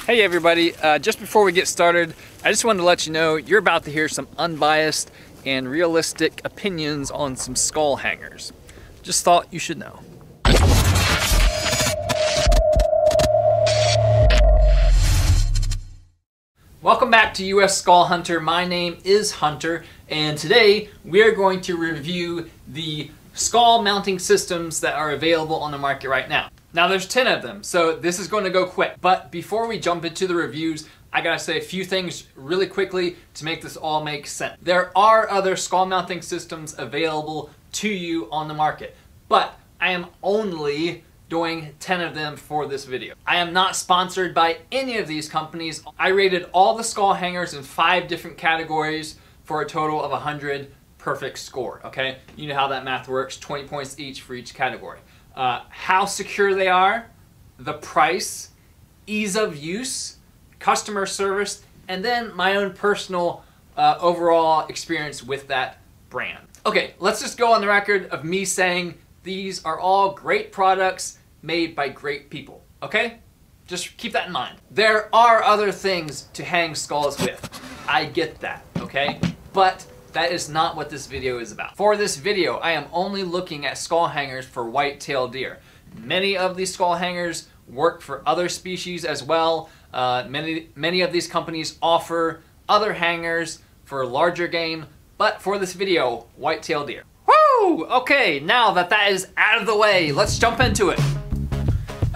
Hey everybody, just before we get started, I just wanted to let you know you're about to hear some unbiased and realistic opinions on some skull hangers. Just thought you should know. Welcome back to US Skull Hunter. My name is Hunter, and today we are going to review the skull mounting systems that are available on the market right now. Now there's 10 of them, so this is going to go quick. But before we jump into the reviews, I gotta say a few things really quickly to make this all make sense. There are other skull mounting systems available to you on the market, but I am only doing 10 of them for this video. I am not sponsored by any of these companies. I rated all the skull hangers in 5 different categories for a total of 100 perfect score, okay? You know how that math works, 20 points each for each category. How secure they are, the price, ease of use, customer service, and then my own personal overall experience with that brand. Okay, let's just go on the record of me saying these are all great products made by great people, okay? Just keep that in mind. There are other things to hang skulls with. I get that, okay? But that is not what this video is about. For this video, I am only looking at skull hangers for white-tailed deer. Many of these skull hangers work for other species as well. Many of these companies offer other hangers for larger game, but for this video, white-tailed deer. Woo! Okay, now that is out of the way, let's jump into it.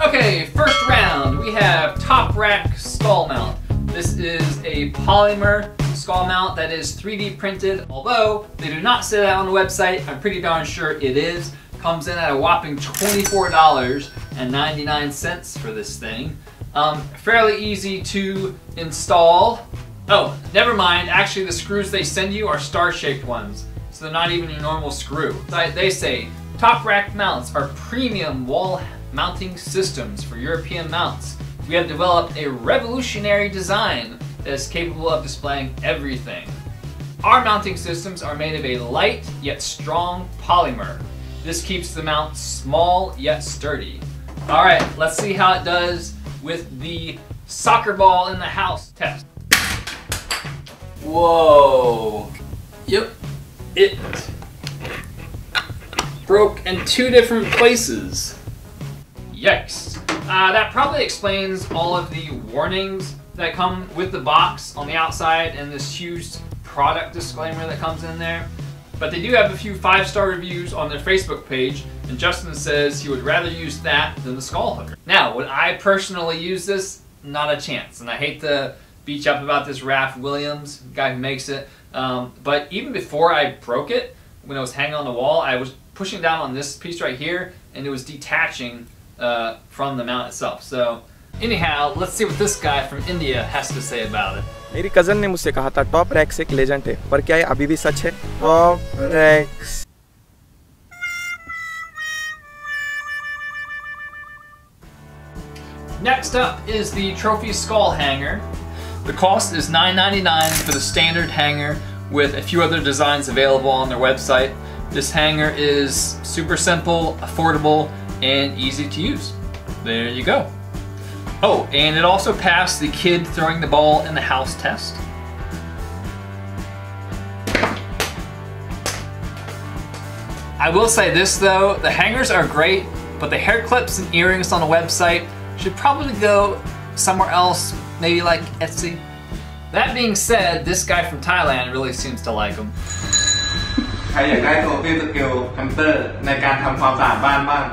Okay, first round, we have top rack skull mount. This is a polymer skull mount that is 3D printed, although they do not say that on the website. I'm pretty darn sure it is. Comes in at a whopping $24.99 for this thing. Fairly easy to install. Oh, never mind. Actually, the screws they send you are star-shaped ones, so they're not even a normal screw. They say, top rack mounts are premium wall mounting systems for European mounts. We have developed a revolutionary design that is capable of displaying everything. Our mounting systems are made of a light yet strong polymer. This keeps the mount small yet sturdy. All right, let's see how it does with the soccer ball in the house test. Whoa. Yep, it broke in 2 different places. Yikes. That probably explains all of the warnings that come with the box on the outside and this huge product disclaimer that comes in there. But they do have a few 5-star reviews on their Facebook page, and Justin says he would rather use that than the skull hooker. Now, would I personally use this? Not a chance. And I hate to beach up about this Raph Williams, guy who makes it. But even before I broke it, when it was hanging on the wall, I was pushing down on this piece right here, and it was detaching from the mount itself. So anyhow, let's see what this guy from India has to say about it. मेरी cousin ने मुझसे कहा था top racks एक legend है, पर क्या ये अभी भी सच है? Top racks. Next up is the trophy skull hanger. The cost is $9.99 for the standard hanger with a few other designs available on their website. This hanger is super simple, affordable, and easy to use. There you go. Oh, and it also passed the kid throwing the ball in the house test. I will say this though, the hangers are great, but the hair clips and earrings on the website should probably go somewhere else, maybe like Etsy. That being said, this guy from Thailand really seems to like them. ใครอยากได้ตัวพี่สกิลฮันเตอร์ในการทำความสะอาดบ้านบ้าง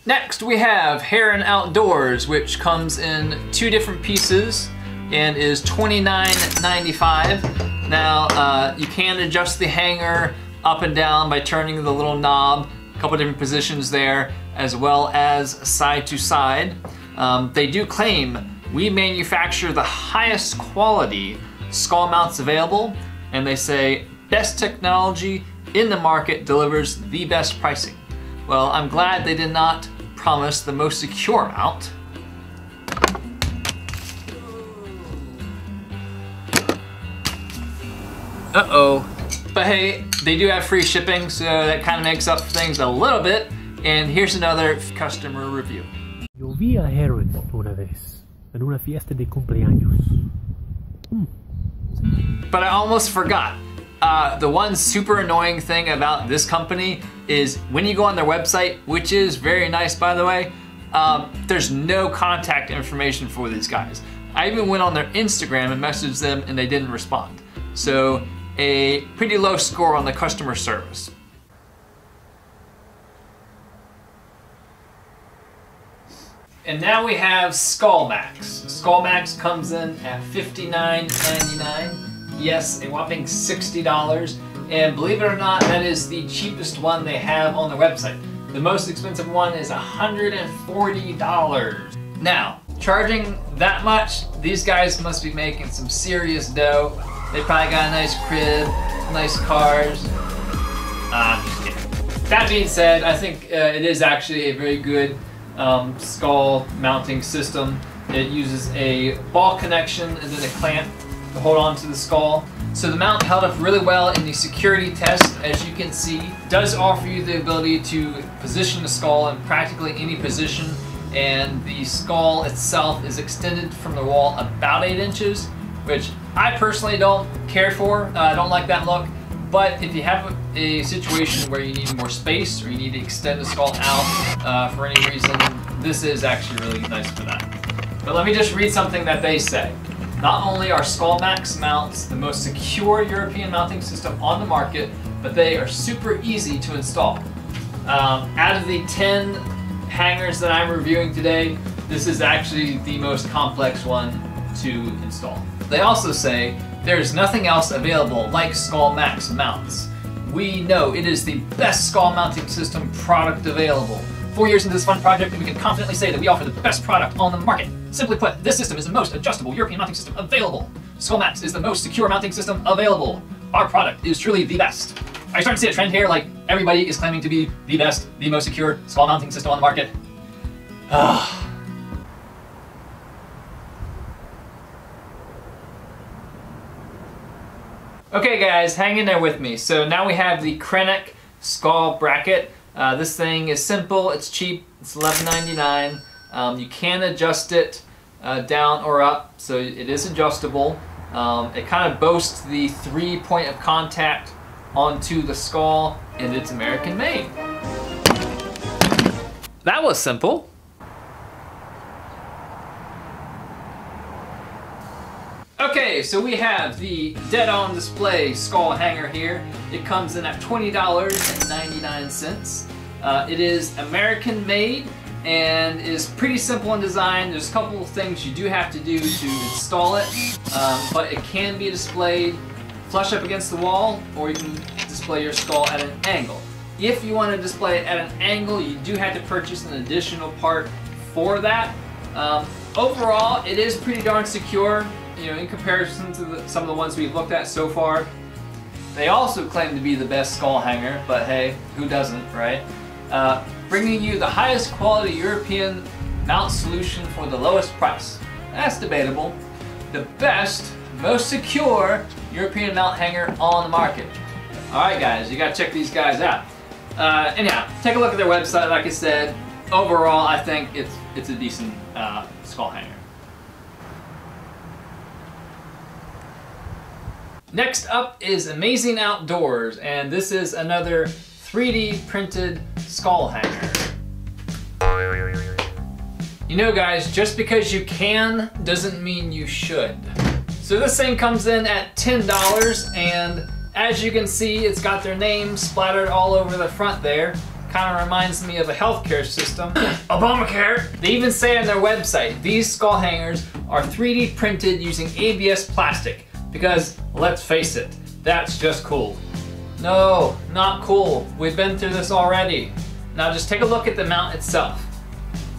Next we have Amazeen Outdoors, which comes in 2 different pieces and is $29.95. Now you can adjust the hanger up and down by turning the little knob, a couple different positions there, as well as side to side. They do claim we manufacture the highest quality skull mounts available, and they say best technology in the market delivers the best pricing. Well, I'm glad they did not promise the most secure mount. Uh-oh. But hey, they do have free shipping, so that kind of makes up things a little bit. And here's another customer review. Yo vi a Heron una vez en una fiesta de cumpleaños. But I almost forgot. The one super annoying thing about this company is when you go on their website, which is very nice by the way, there's no contact information for these guys. I even went on their Instagram and messaged them and they didn't respond. So a pretty low score on the customer service. And now we have SkullMax. SkullMax comes in at $59.99. Yes, a whopping $60. And believe it or not, that is the cheapest one they have on their website. The most expensive one is $140. Now, charging that much, these guys must be making some serious dough. They probably got a nice crib, nice cars. I'm just kidding. That being said, I think it is actually a very good skull mounting system. It uses a ball connection and then a clamp to hold on to the skull. So the mount held up really well in the security test, as you can see. It does offer you the ability to position the skull in practically any position, and the skull itself is extended from the wall about 8 inches, which I personally don't care for. I don't like that look. But if you have a situation where you need more space or you need to extend the skull out for any reason, this is actually really nice for that. But let me just read something that they say. Not only are SkullMax mounts the most secure European mounting system on the market, but they are super easy to install. Out of the 10 hangers that I'm reviewing today, this is actually the most complex one to install. They also say there's nothing else available like SkullMax mounts. We know it is the best skull mounting system product available. 4 years into this fun project, and we can confidently say that we offer the best product on the market. Simply put, this system is the most adjustable European mounting system available. SkullMax is the most secure mounting system available. Our product is truly the best. Are you starting to see a trend here? Like, everybody is claiming to be the best, the most secure skull mounting system on the market. Okay guys, hang in there with me. So now we have the Krennic skull bracket. This thing is simple, it's cheap, it's $11.99. You can adjust it down or up, so it is adjustable. It kind of boasts the 3 point of contact onto the skull, and it's American made. That was simple. Okay, so we have the dead on display skull hanger here. It comes in at $20.99. It is American made and is pretty simple in design. There's a couple of things you do have to do to install it, but it can be displayed flush up against the wall, or you can display your skull at an angle. If you want to display it at an angle, you do have to purchase an additional part for that. Overall, it is pretty darn secure. You know, in comparison to some of the ones we've looked at so far. They also claim to be the best skull hanger, but hey, who doesn't, right? Bringing you the highest quality European mount solution for the lowest price. That's debatable. The best, most secure European mount hanger on the market. Alright guys, you gotta check these guys out. Anyhow, take a look at their website. Like I said, overall I think it's a decent skull hanger. Next up is Amazeen Outdoors, and this is another 3D printed skull hanger. You know guys, just because you can doesn't mean you should. So this thing comes in at $10, and as you can see, it's got their name splattered all over the front there. Kind of reminds me of a healthcare system. Obamacare! They even say on their website, these skull hangers are 3D printed using ABS plastic. Because, let's face it, that's just cool. No, not cool. We've been through this already. Now just take a look at the mount itself.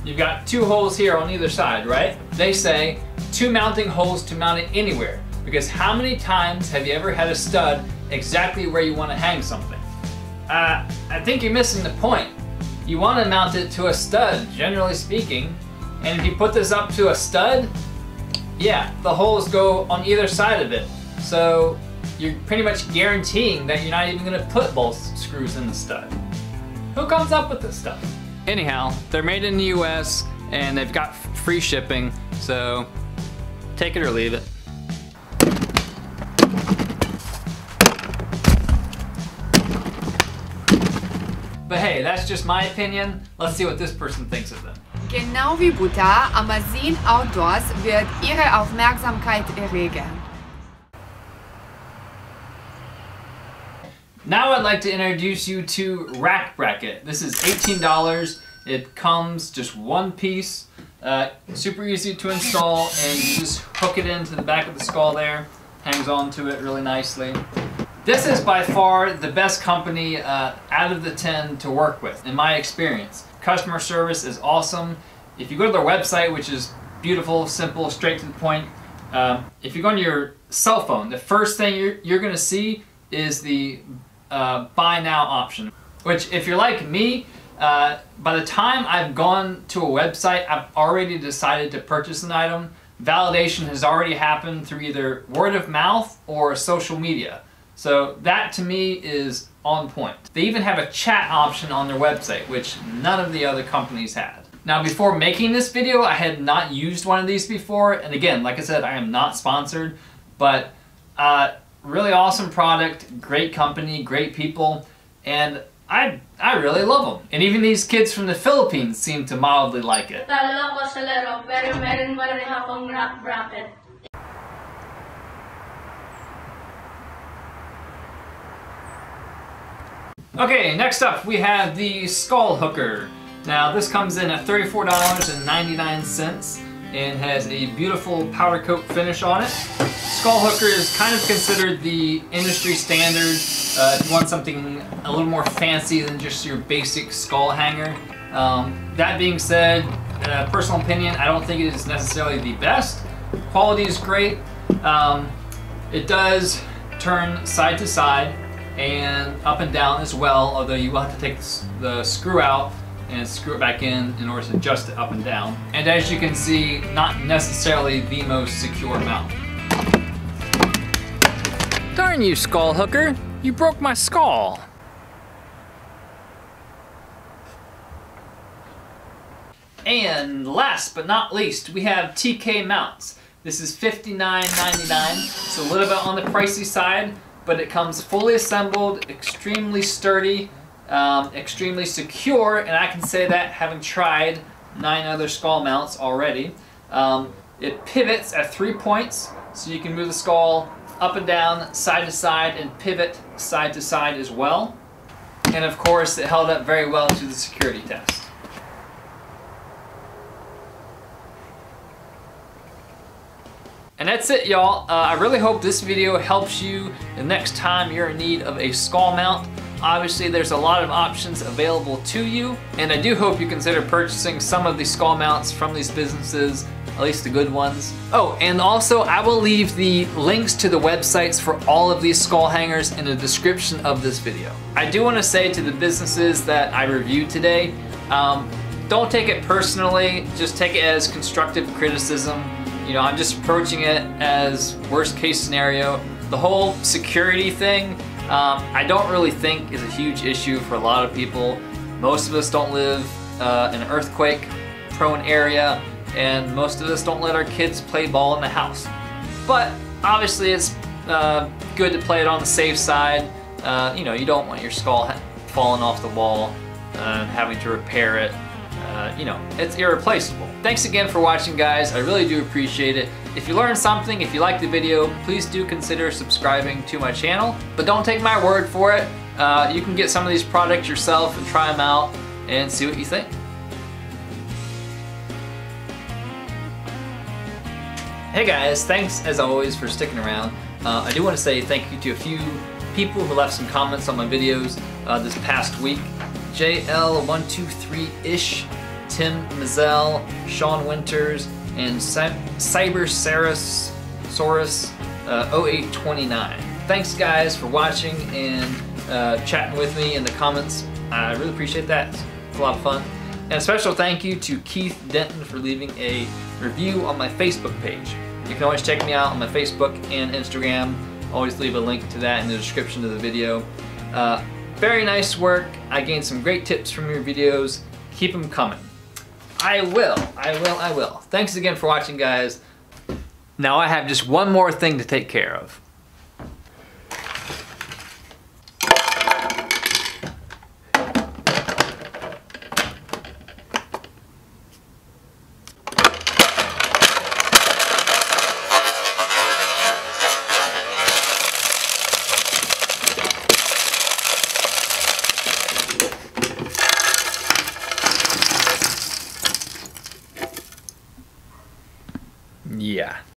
You've got 2 holes here on either side, right? They say 2 mounting holes to mount it anywhere. Because how many times have you ever had a stud exactly where you want to hang something? I think you're missing the point. You want to mount it to a stud, generally speaking. And if you put this up to a stud, yeah, the holes go on either side of it. So you're pretty much guaranteeing that you're not even going to put both screws in the stud. Who comes up with this stuff? Anyhow, they're made in the US and they've got free shipping, so take it or leave it. But hey, that's just my opinion. Let's see what this person thinks of them. Genau wie Butter, Amazeen Outdoors wird Ihre Aufmerksamkeit erregen. Now I'd like to introduce you to Rack Bracket. This is $18. It comes just one piece, super easy to install, and you just hook it into the back of the skull there, hangs on to it really nicely. This is by far the best company out of the 10 to work with, in my experience. Customer service is awesome. If you go to their website, which is beautiful, simple, straight to the point, if you go on your cell phone, the first thing you're gonna see is the buy now option, which if you're like me, by the time I've gone to a website, I've already decided to purchase an item. Validation has already happened through either word of mouth or social media. So that to me is on point. They even have a chat option on their website, which none of the other companies had. Now before making this video, I had not used one of these before, and again, like I said, I am not sponsored, but really awesome product, great company, great people, and I really love them. And even these kids from the Philippines seem to mildly like it. Okay, next up we have the skull hooker. Now this comes in at $34.99 and has a beautiful powder coat finish on it. Skull hooker is kind of considered the industry standard if you want something a little more fancy than just your basic skull hanger. That being said, personal opinion, I don't think it is necessarily the best. Quality is great. It does turn side to side and up and down as well, although you will have to take the screw out and screw it back in order to adjust it up and down. And as you can see, not necessarily the most secure mount. Darn you, skull hooker! You broke my skull! And last but not least, we have TK mounts. This is $59.99, so a little bit on the pricey side, but it comes fully assembled, extremely sturdy, extremely secure, and I can say that having tried 9 other skull mounts already. It pivots at 3 points, so you can move the skull up and down, side to side, and pivot side to side as well. And of course, it held up very well to the security test. And that's it, y'all. I really hope this video helps you the next time you're in need of a skull mount. Obviously, there's a lot of options available to you, and I do hope you consider purchasing some of these skull mounts from these businesses, at least the good ones. Oh, and also I will leave the links to the websites for all of these skull hangers in the description of this video. I do want to say to the businesses that I reviewed today, don't take it personally, just take it as constructive criticism. You know, I'm just approaching it as worst case scenario. The whole security thing, I don't really think is a huge issue for a lot of people. Most of us don't live in an earthquake prone area, and most of us don't let our kids play ball in the house. But obviously it's good to play it on the safe side. You know, you don't want your skull falling off the wall and having to repair it. You know, it's irreplaceable. Thanks again for watching, guys. I really do appreciate it. If you learned something, if you liked the video, please do consider subscribing to my channel. But don't take my word for it. You can get some of these products yourself and try them out and see what you think. Hey guys, thanks as always for sticking around. I do want to say thank you to a few people who left some comments on my videos this past week. JL123ish, Tim Mazel, Sean Winters, and Cybersaurus 0829. Thanks guys for watching and chatting with me in the comments. I really appreciate that. It's a lot of fun. And a special thank you to Keith Denton for leaving a review on my Facebook page. You can always check me out on my Facebook and Instagram. Always leave a link to that in the description of the video. Very nice work. I gained some great tips from your videos. Keep them coming. I will. Thanks again for watching, guys. Now I have just one more thing to take care of. Yeah,